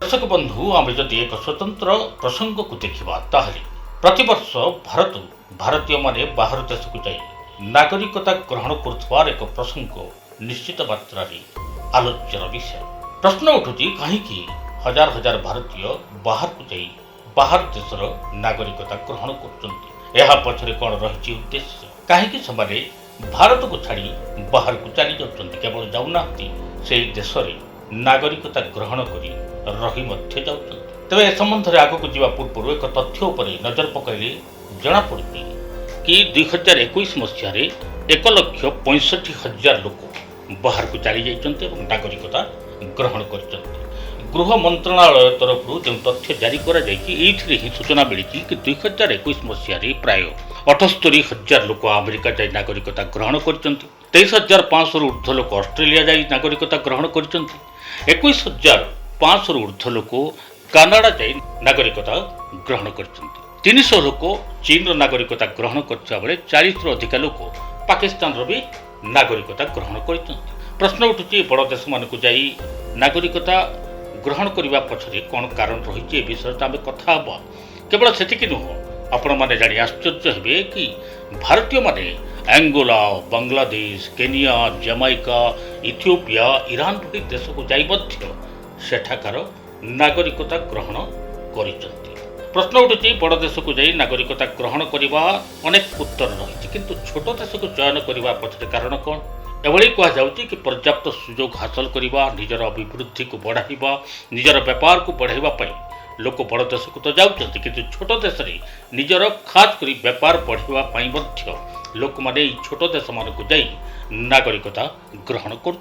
दर्शक बंधु आम जदि एक स्वतंत्र प्रसंग को देखा प्रतिवर्ष भारतीय माने बाहर देश को जाई नागरिकता ग्रहण कर एक प्रसंग निश्चित मात्रा आलोच्यर विषय। प्रश्न उठुची कहीं हजार हजार भारतीय बाहर को जाई बाहर देशर नागरिकता ग्रहण कर पछरे कौन रही उद्देश्य कहीं से भारत को छाड़ी बाहर को चली जाऊँ केवल जाऊना से देश नागरिकता ग्रहण करी रही तेरे ए संबंध में आगक जावा पूर्व एक तथ्य उपर नजर पकड़े जनापड़ी कि 2021 मसीह 1,65,000 लोक बाहर को चली जाइए नागरिकता ग्रहण कर। गृह मंत्रणालय तरफ जो तथ्य जारी कर सूचना मिली कि 2021 मसीह प्राय 78,000 लोक अमेरिका जाई नागरिकता ग्रहण कर 23,500 ऊर्ध्व लोक ऑस्ट्रेलिया जाई नागरिकता ग्रहण कर 21,500 ऊर्ध्व लोक कानाडा जाई नागरिकता ग्रहण कर 300 लोक चीन नागरिकता ग्रहण करथिबा बेले 40 अधिक लोक पाकिस्तान भी नागरिकता ग्रहण कर। प्रश्न उठुची बड़ देश मानक जाई नागरिकता ग्रहण करने पछरे कौन कारण रही ए विषय आम कथा हवा। केवल सेतिक नुह आपण मैंने जानी आश्चर्य हे कि भारतीय माने Angola, Bangladesh, Kenya, Jamaica, Ethiopia, Iran भली देश को जाई सेठाकार नागरिकता ग्रहण करिसंती। प्रश्न उठुची बड़ देश को जाई नागरिकता ग्रहण करने अनेक उत्तर रही किंतु छोट देश को चयन करने पछरे कारण कौन एभली कहुच्छी कि पर्याप्त सुजोग हासिल करने निजर अभिवृद्धि को बढ़ावा निजर व्यापार को बढ़ावाई लोक बड़ देश को तो जाऊँच कि छोट देश में निजर खास कर व्यापार बढ़ावाई लोक मैंने छोट देश मानक जाई नागरिकता ग्रहण कर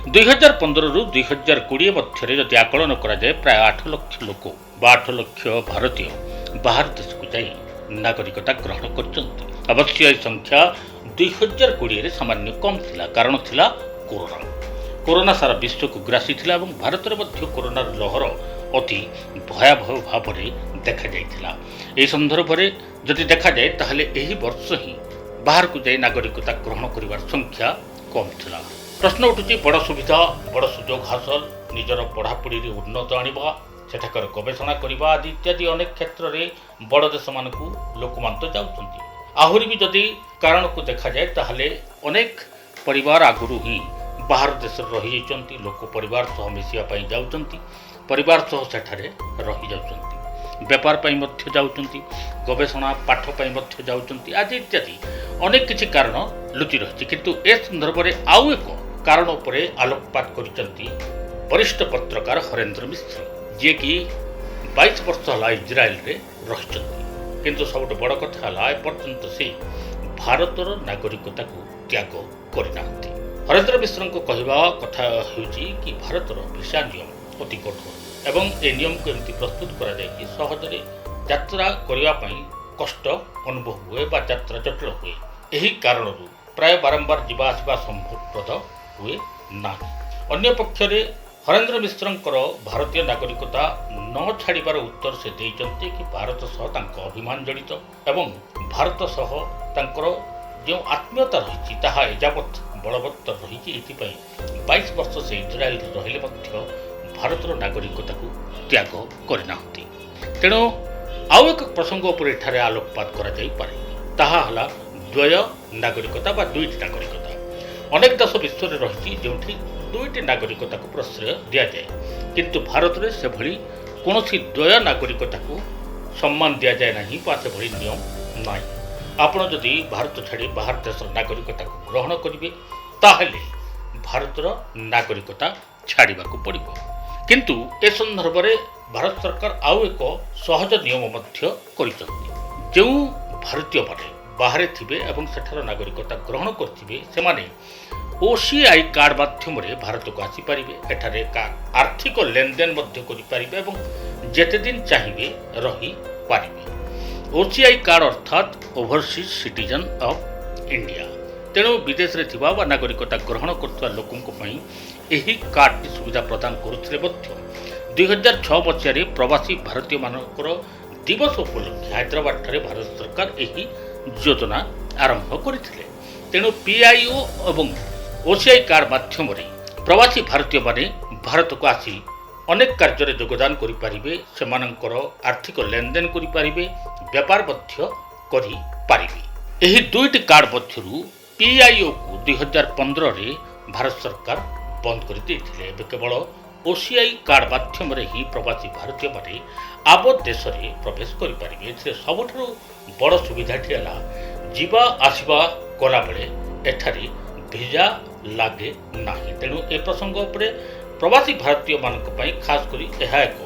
2015 रु 2020 मध्य जदि आकलन कराए प्राय 8 लाख लोक 8 लाख भारतीय बाहर देश को जाई नागरिकता ग्रहण कर। अवश्य यह संख्या 2020 सामान्य कम थिला कारण थिला कोरोना सारा विश्व को ग्रासी थिला एवं भारत में कोरोना लहर अति भयावह भाव में देखा जाइथिला। एही संदर्भ में जदि देखा जाए ताहले एही वर्ष ही बाहर को जाई नागरिकता ग्रहण करिवार संख्या कम थिला। प्रश्न उठुची बड़ सुविधा बड़ सुजोग हासिल निजर पढ़ापढ़ी उन्नत आनिबा सेठाकर गवेषणा करने आदि इत्यादि अनेक क्षेत्र में बड़ देश मानक लोक मान तो जाउछंती। आहरी भी जदि कारण को देखा जाए ताहले अनेक परिवार आगुरी ही बाहर देश रही जाइछंती लोक परिवार सह मिसिया जाउछंती परिवार सह सेठारे रही जाउछंती व्यापार पई मध्य जाउछंती गवेषणा पाठ पई मध्य जाउछंती आदि इत्यादि अनेक किछि कारण लुचि रही किंतु ए संदर्भ में आउ एक कारण उपर आलोकपात करिसंती वरिष्ठ पत्रकार हरेंद्र मिश्र जे कि 22 वर्ष है इज्राएल रे रहिसंती किंतु सब बड़ कथा है एपर्यंत से भारतर नागरिकता को त्याग करना। हरेंद्र मिश्र को कहवा कथा होउची कि भारतर भिसा नियम अति कठोर एवं ए नियम को एमती प्रस्तुत करा जाय कि सहजरे यात्रा करबा पई कष्ट अनुभव हुए बा यात्रा जटिल हुए एही कारणरू प्राय बारंबार जीवा आसवा संभवप्रद हुए ना। अन्य पक्षरे हरेंद्र मिश्रंकर भारतीय नागरिकता न छाड़बार उत्तर से देइचंते कि भारत सह तांको अभिमान जड़ित एवं भारत सह तांकर जो आत्मीयता रही ताहा एजावत बलवत्तर रही 22 वर्ष से इज्राएल रहिले मध्य भारतर नागरिकता को त्याग करना। तेणु आउ एक प्रसंग उपर एठारे आलोकपात करा जाई पारे ताहा हला द्वय नागरिकता बा दुईटी नागरिकता। अनेक देश विश्व में रही जोठी दुईटी नागरिकता को प्रश्रय दिया जाए किंतु भारत में से भली कौनसी द्वय नागरिकता को सम्मान दि जाए नहीं बा से भली नियम नहीं। आपण जदि भारत छाड़ी बाहर देश नागरिकता को ग्रहण करेंगे ताहले भारतर नागरिकता छाड़वा को पड़ो किंतु ए संदर्भ में भारत सरकार आउ एक सहज नियम जो भारतीय माने बाहर थे और सेठार नागरिकता ग्रहण करेंगे से ओसीआई कार्ड माध्यम भारत को आसीपारे एठारे आर्थिक लेनदेन करें जेते दिन चाहिए रही पारे। ओसीआई कार्ड अर्थात ओवरसीज सिटीजन ऑफ इंडिया। तेणु विदेश में थिबा बा नागरिकता ग्रहण करथुवा लोकंको एही कार्ड सुविधा प्रदान करुथिले 2006 मसीह प्रवासी भारतीय मानकर दिवस उपलक्षे हैदराबाद ठारे भारत सरकार एही योजना आरंभ करथिले। तेणु पीआईओ एवं ओसीआई कार्ड माध्यम प्रवासी भारतीय माने भारत को आसी ଅନେକ କାର୍ଯ୍ୟରେ ଯୋଗଦାନ କରିପାରିବେ, ସେମାନଙ୍କର ଆର୍ଥିକ ଲେନଦେନ କରିପାରିବେ, ବ୍ୟାପାର ମଧ୍ୟ କରିପାରିବେ। ଏହି ଦୁଇଟି କାର୍ଡ ମଧ୍ୟରୁ PIOକୁ 2015ରେ ଭାରତ ସରକାର ବନ୍ଦ କରିଦେଇଥିଲେ। ଏବେ କେବଳ OCI କାର୍ଡ ମାଧ୍ୟମରେ ହିଁ ପ୍ରବାସୀ ଭାରତୀୟମାନେ ଆମ ଦେଶରେ ପ୍ରବେଶ କରିପାରିବେ। ଏଥିରେ ସବୁଠାରୁ ବଡ଼ ସୁବିଧାଟି ହେଲା ଯିବା ଆସିବା କଲାବେଳେ ଏଠାରେ ଭିଜା ଲାଗେ ନାହିଁ। ତେଣୁ ଏ ପ୍ରସଙ୍ଗ ଉପରେ ପ୍ରବାସୀ ଭାରତୀୟମାନଙ୍କ ପାଇଁ ଖାସ୍ କରି ଏହା ଏକ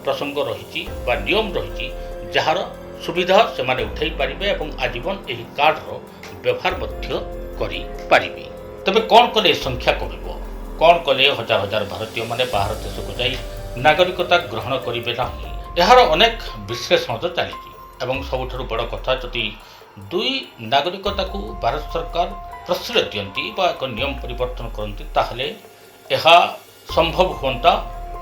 ପ୍ରସଙ୍ଗ ରହିଛି ବା ନିୟମ ରହିଛି, ଯାହାର ସୁବିଧା ସେମାନେ ଉଠାଇ ପାରିବେ ଏବଂ ଆଜୀବନ ଏହି କାର୍ଡର ବ୍ୟବହାର ମଧ୍ୟ କରିପାରିବେ। ତେବେ କ'ଣ କଲେ ଏ ସଂଖ୍ୟା କମିବ? କ'ଣ କଲେ ହଜାର ହଜାର ଭାରତୀୟମାନେ ବାହାର ଦେଶକୁ ଯାଇ ନାଗରିକତା ଗ୍ରହଣ କରିବେ ନାହିଁ? ଏହାର ଅନେକ ବିଶ୍ଳେଷଣ ତ ଚାଲିଛି ଏବଂ ସବୁଠାରୁ ବଡ଼ କଥା, ଯଦି ଦୁଇ ନାଗରିକତାକୁ ଭାରତ ସରକାର ପ୍ରଶ୍ରୟ ଦିଅନ୍ତି ବା ଏକ ନିୟମ ପରିବର୍ତ୍ତନ କରନ୍ତି, ତାହେଲେ ଏହା ସମ୍ଭବ ହୁଅନ୍ତା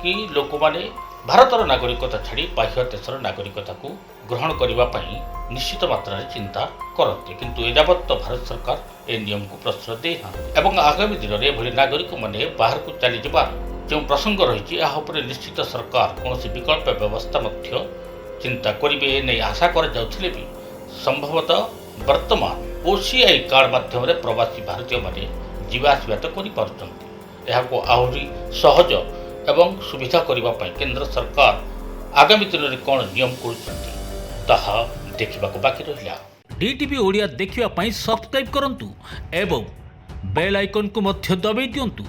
କି ଲୋକମାନେ ଭାରତର ନାଗରିକତା ଛାଡ଼ି ବାହ୍ୟ ଦେଶର ନାଗରିକତାକୁ ଗ୍ରହଣ କରିବା ପାଇଁ ନିଶ୍ଚିତ ମାତ୍ରାରେ ଚିନ୍ତା କରନ୍ତି। କିନ୍ତୁ ଏଯାବତ୍ ତ ଭାରତ ସରକାର ଏ ନିୟମକୁ ପ୍ରଶ୍ରୟ ଦେଇନାହାନ୍ତି ଏବଂ ଆଗାମୀ ଦିନରେ ଏଭଳି ନାଗରିକମାନେ ବାହାରକୁ ଚାଲିଯିବାର ଯେଉଁ ପ୍ରସଙ୍ଗ ରହିଛି, ଏହା ଉପରେ ନିଶ୍ଚିତ ସରକାର କୌଣସି ବିକଳ୍ପ ବ୍ୟବସ୍ଥା ମଧ୍ୟ ଚିନ୍ତା କରିବେ ନେଇ ଆଶା କରାଯାଉଥିଲେ ବି ସମ୍ଭବତଃ ବର୍ତ୍ତମାନ OCI କାର୍ଡ ମାଧ୍ୟମରେ ପ୍ରବାସୀ ଭାରତୀୟମାନେ ଯିବା ଆସିବା ତ କରିପାରୁଛନ୍ତି। ଏହାକୁ ଆହୁରି ସହଜ ଏବଂ ସୁବିଧା କରିବା ପାଇଁ କେନ୍ଦ୍ର ସରକାର ଆଗାମୀ ଦିନରେ କ'ଣ ନିୟମ କରୁଛନ୍ତି ତାହା ଦେଖିବାକୁ ବାକି ରହିଲା। DTV ଓଡ଼ିଆ ଦେଖିବା ପାଇଁ ସବସ୍କ୍ରାଇବ୍ କରନ୍ତୁ ଏବଂ ବେଲ୍ ଆଇକନ୍କୁ ମଧ୍ୟ ଦବାଇ ଦିଅନ୍ତୁ।